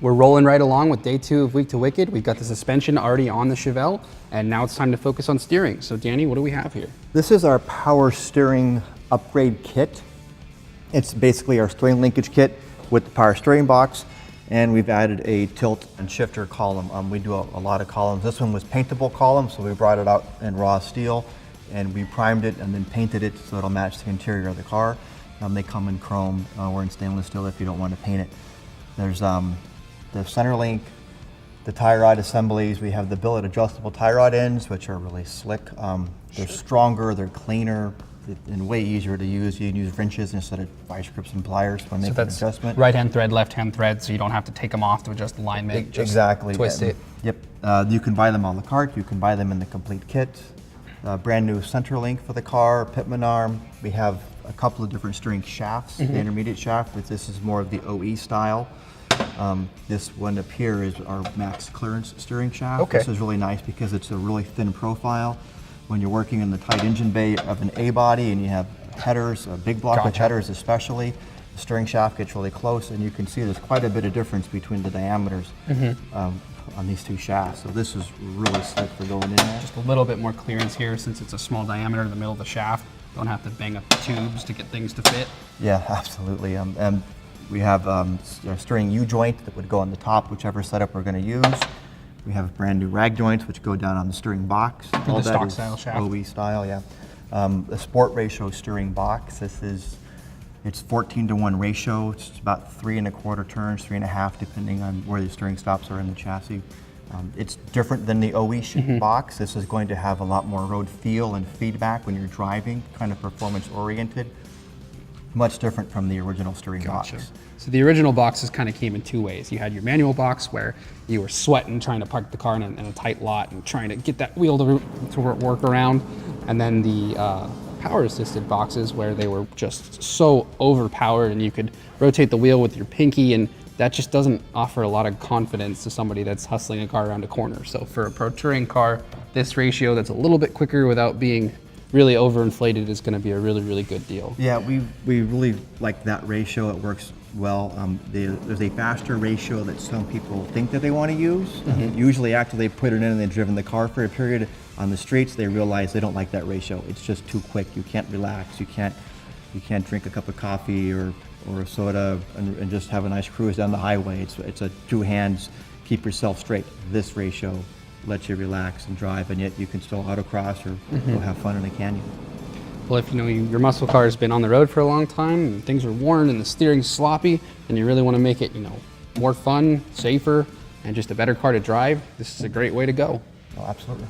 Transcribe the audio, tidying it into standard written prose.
We're rolling right along with day 2 of Week to Wicked. We've got the suspension already on the Chevelle, and now it's time to focus on steering. So Danny, what do we have here? This is our power steering upgrade kit. It's basically our steering linkage kit with the power steering box, and we've added a tilt and shifter column. We do a lot of columns. This one was paintable column, so we brought it out in raw steel, and we primed it and then painted it so it'll match the interior of the car. They come in chrome or in stainless steel if you don't want to paint it. There's the center link, the tie rod assemblies. We have the billet adjustable tie rod ends, which are really slick. They're stronger, they're cleaner, and way easier to use. You can use wrenches instead of vice grips and pliers when making an adjustment. Right-hand thread, left-hand thread, so you don't have to take them off to adjust alignment. Just exactly. Twist it. Yep. You can buy them a la carte. You can buy them in the complete kit. Brand new center link for the car, Pitman Arm. We have a couple of different steering shafts. The intermediate shaft, but this is more of the OE style. This one up here is our max clearance steering shaft. Okay. This is really nice because it's a really thin profile. When you're working in the tight engine bay of an A body and you have headers, a big block of headers especially, the steering shaft gets really close, and you can see there's quite a bit of difference between the diameters on these two shafts. So this is really slick for going in there. Just a little bit more clearance here since it's a small diameter in the middle of the shaft. Don't have to bang up the tubes to get things to fit. Yeah, absolutely. We have a steering U-joint that would go on the top, whichever setup we're going to use. We have brand new rag joints which go down on the steering box. For the stock style shaft. OE style, yeah. The sport ratio steering box. It's 14:1 ratio. It's about 3 1/4 turns, 3 1/2 depending on where the steering stops are in the chassis. It's different than the OE box. This is going to have a lot more road feel and feedback when you're driving, kind of performance oriented. Much different from the original steering box. So the original boxes kind of came in 2 ways. You had your manual box where you were sweating trying to park the car in a tight lot and trying to get that wheel to work around. And then the power assisted boxes where they were just so overpowered and you could rotate the wheel with your pinky, and that just doesn't offer a lot of confidence to somebody that's hustling a car around a corner. So for a pro touring car, this ratio that's a little bit quicker without being really overinflated is going to be a really, really good deal. Yeah, we really like that ratio. It works well. There's a faster ratio that some people think that they want to use. Usually after they put it in and they've driven the car for a period on the streets, they realize they don't like that ratio. It's just too quick. You can't relax. You can't drink a cup of coffee or a soda and just have a nice cruise down the highway. It's a 2 hands, keep yourself straight. This ratio lets you relax and drive, and yet you can still autocross or go have fun in a canyon. Well, if your muscle car has been on the road for a long time and things are worn and the steering's sloppy and you really want to make it, more fun, safer, and just a better car to drive, this is a great way to go. Oh, absolutely.